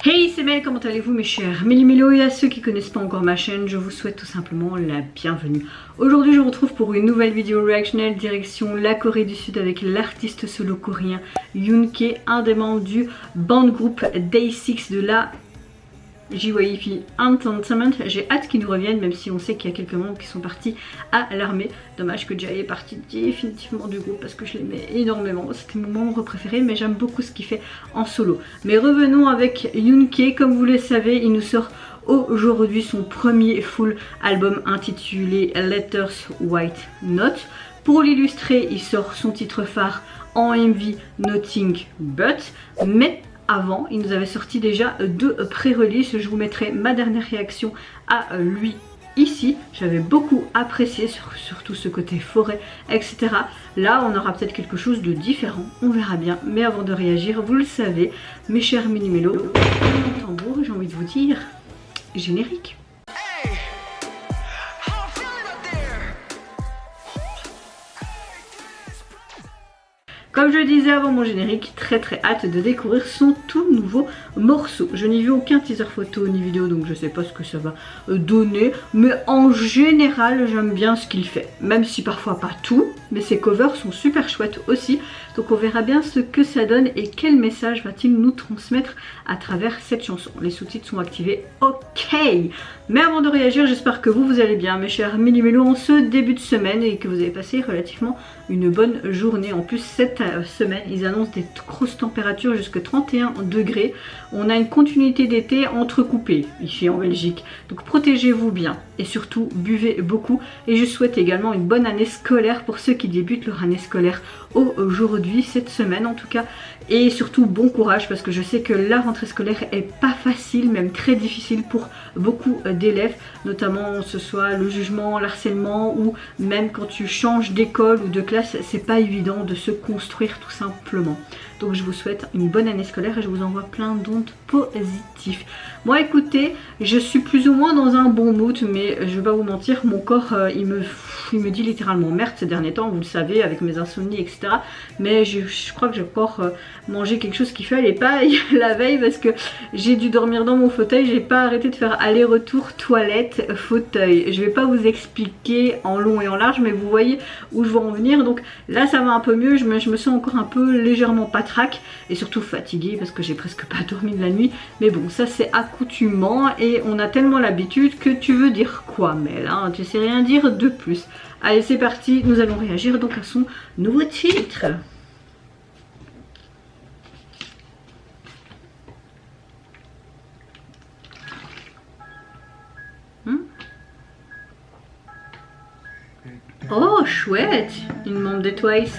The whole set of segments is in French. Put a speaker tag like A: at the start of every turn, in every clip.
A: Hey, c'est Mel, comment allez-vous mes chers Méli-Mélo, et à ceux qui ne connaissent pas encore ma chaîne, je vous souhaite tout simplement la bienvenue. Aujourd'hui je vous retrouve pour une nouvelle vidéo reactionnelle direction la Corée du Sud avec l'artiste solo coréen Yoontae, un des membres du band groupe Day6 de la JYP Entertainment. J'ai hâte qu'ils nous reviennent, même si on sait qu'il y a quelques membres qui sont partis à l'armée. Dommage que Jay est parti définitivement du groupe parce que je l'aimais énormément. C'était mon membre préféré, mais j'aime beaucoup ce qu'il fait en solo. Mais revenons avec Yoontae. Comme vous le savez, il nous sort aujourd'hui son premier full album intitulé Letters White Note. Pour l'illustrer, il sort son titre phare en MV Nothing But, mais avant, il nous avait sorti déjà deux pré-releases. Je vous mettrai ma dernière réaction à lui ici. J'avais beaucoup apprécié, surtout ce côté forêt, etc. Là, on aura peut-être quelque chose de différent, on verra bien. Mais avant de réagir, vous le savez, mes chers Méli-Mélo, mon tambour, j'ai envie de vous dire, générique. Comme je le disais avant mon générique, très hâte de découvrir son tout nouveau morceau. Je n'ai vu aucun teaser photo ni vidéo, donc je sais pas ce que ça va donner. Mais en général, j'aime bien ce qu'il fait. Même si parfois pas tout, mais ses covers sont super chouettes aussi. Donc on verra bien ce que ça donne et quel message va-t-il nous transmettre à travers cette chanson. Les sous-titres sont activés, ok. Mais avant de réagir, j'espère que vous allez bien mes chers Méli-Mélo en ce début de semaine et que vous avez passé relativement une bonne journée. En plus cette semaine, ils annoncent des grosses températures jusqu'à 31 degrés. On a une continuité d'été entrecoupée ici en Belgique. Donc protégez-vous bien et surtout buvez beaucoup. Et je souhaite également une bonne année scolaire pour ceux qui débutent leur année scolaire aujourd'hui, cette semaine en tout cas. Et surtout bon courage parce que je sais que la rentrée scolaire est pas facile, même très difficile pour beaucoup d'élèves, notamment ce soit le jugement, l'harcèlement ou même quand tu changes d'école ou de classe, c'est pas évident de se construire tout simplement. Donc je vous souhaite une bonne année scolaire et je vous envoie plein d'ondes positives. Moi écoutez, je suis plus ou moins dans un bon mood, mais je vais pas vous mentir, mon corps il me dit littéralement merde ces derniers temps, vous le savez, avec mes insomnies etc. Mais je crois que j'ai encore mangé quelque chose qu'il fallait pas la veille parce que j'ai dû dormir dans mon fauteuil, j'ai pas arrêté de faire aller-retour toilette fauteuil. Je vais pas vous expliquer en long et en large, mais vous voyez où je veux en venir. Donc là ça va un peu mieux, je me sens encore un peu légèrement patraque et surtout fatiguée parce que j'ai presque pas dormi de la nuit. Mais bon, ça c'est accoutumant et on a tellement l'habitude que tu veux dire quoi, Mel, hein, tu sais rien dire de plus. Allez c'est parti, nous allons réagir donc à son nouveau titre. Oh chouette, une membre de Twice.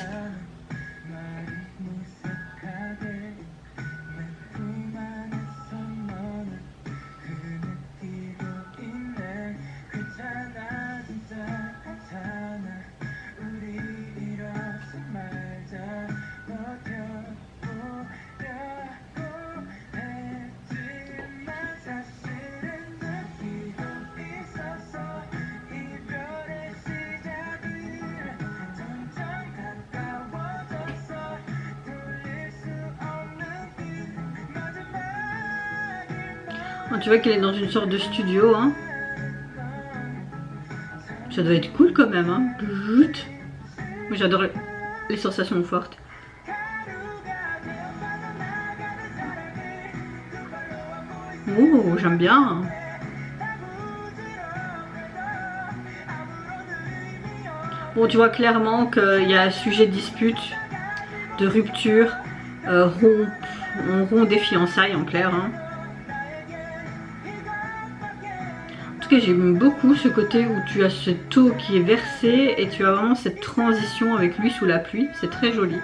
A: Tu vois qu'elle est dans une sorte de studio, hein. Ça doit être cool quand même, hein. Moi j'adore les sensations fortes. Oh, j'aime bien. Bon, tu vois clairement qu'il y a un sujet de dispute, de rupture, rond des fiançailles en clair, hein. J'aime beaucoup ce côté où tu as cette eau qui est versée et tu as vraiment cette transition avec lui sous la pluie, c'est très joli.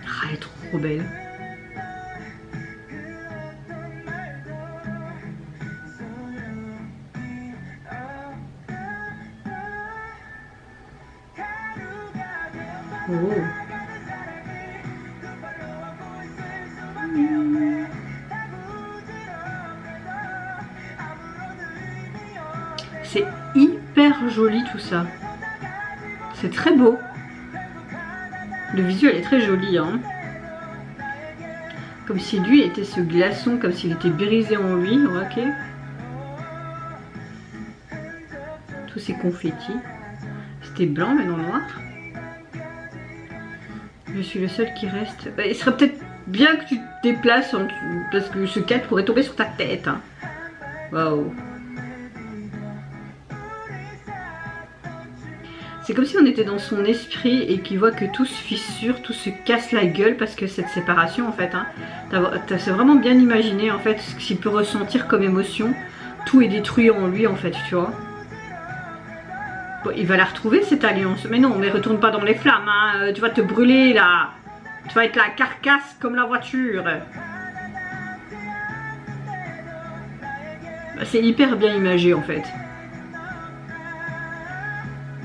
A: Ah, elle est trop belle. Oh. C'est hyper joli tout ça. C'est très beau. Le visuel est très joli, hein. Comme si lui était ce glaçon, comme s'il était brisé en lui, ok. Tous ces confettis. C'était blanc mais dans le noir. Je suis le seul qui reste. Bah, il serait peut-être bien que tu te déplaces parce que ce cadre pourrait tomber sur ta tête. Hein. Waouh. C'est comme si on était dans son esprit et qu'il voit que tout se fissure, tout se casse la gueule parce que cette séparation en fait, hein, c'est vraiment bien imaginé en fait ce qu'il peut ressentir comme émotion. Tout est détruit en lui en fait, tu vois. Bon, il va la retrouver cette alliance. Mais non, mais retourne pas dans les flammes, hein. Tu vas te brûler là. Tu vas être la carcasse comme la voiture. Bah, c'est hyper bien imagé en fait.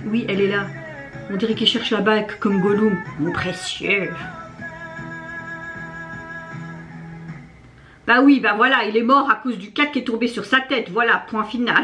A: Oui, elle est là. On dirait qu'il cherche la bague comme Gollum. Mon précieux. Bah oui, bah voilà, il est mort à cause du cadre qui est tombé sur sa tête. Voilà, point final.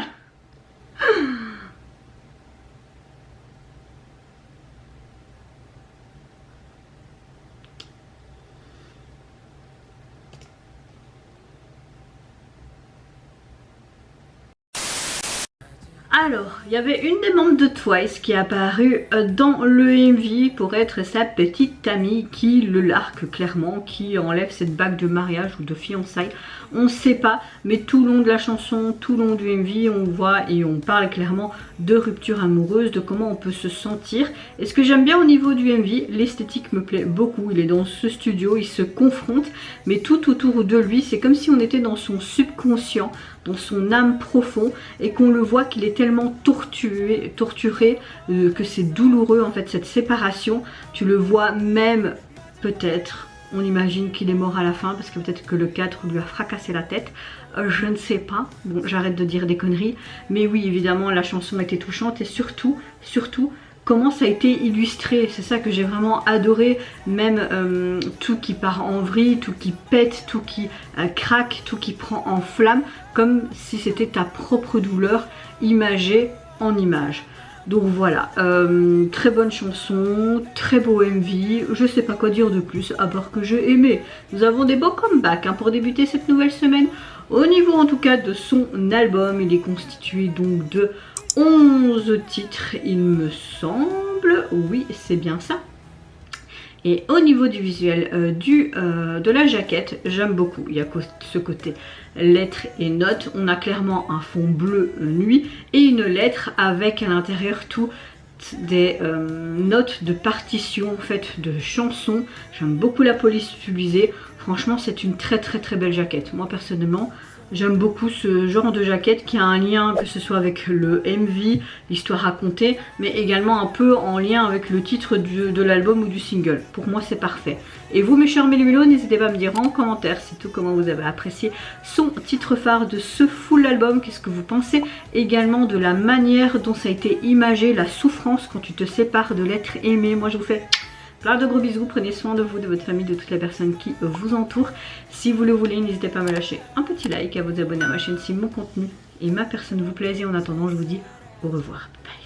A: Alors, il y avait une des membres de Twice qui est apparue dans le MV pour être sa petite amie qui le largue clairement, qui enlève cette bague de mariage ou de fiançailles. On ne sait pas, mais tout le long de la chanson, tout le long du MV, on voit et on parle clairement de rupture amoureuse, de comment on peut se sentir. Et ce que j'aime bien au niveau du MV, l'esthétique me plaît beaucoup. Il est dans ce studio, il se confronte, mais tout autour de lui, c'est comme si on était dans son subconscient, dans son âme profond, et qu'on le voit qu'il est tellement torturé que c'est douloureux en fait cette séparation. Tu le vois même peut-être, on imagine qu'il est mort à la fin parce que peut-être que le cadre lui a fracassé la tête, je ne sais pas, bon j'arrête de dire des conneries, mais oui évidemment la chanson était touchante et surtout comment ça a été illustré, c'est ça que j'ai vraiment adoré, même tout qui part en vrille, tout qui pète, tout qui craque, tout qui prend en flamme, comme si c'était ta propre douleur imagée en image. Donc voilà, très bonne chanson, très beau MV, je sais pas quoi dire de plus à part que j'ai aimé. Nous avons des beaux comebacks hein, pour débuter cette nouvelle semaine. Au niveau en tout cas de son album, il est constitué donc de 11 titres il me semble, oui c'est bien ça. Et au niveau du visuel de la jaquette, j'aime beaucoup. Il y a ce côté lettres et notes. On a clairement un fond bleu nuit et une lettre avec à l'intérieur toutes des notes de partition en fait de chansons. J'aime beaucoup la police publiée. Franchement c'est une très belle jaquette. Moi personnellement j'aime beaucoup ce genre de jaquette qui a un lien que ce soit avec le MV, l'histoire racontée, mais également un peu en lien avec le titre de l'album ou du single. Pour moi c'est parfait. Et vous mes chers mélumélos, n'hésitez pas à me dire en commentaire c'est tout comment vous avez apprécié son titre phare de ce full album. Qu'est-ce que vous pensez également de la manière dont ça a été imagé, la souffrance quand tu te sépares de l'être aimé. Moi je vous fais plein de gros bisous, prenez soin de vous, de votre famille, de toutes les personnes qui vous entourent. Si vous le voulez, n'hésitez pas à me lâcher un petit like, à vous abonner à ma chaîne si mon contenu et ma personne vous plaisent. Et en attendant, je vous dis au revoir. Bye.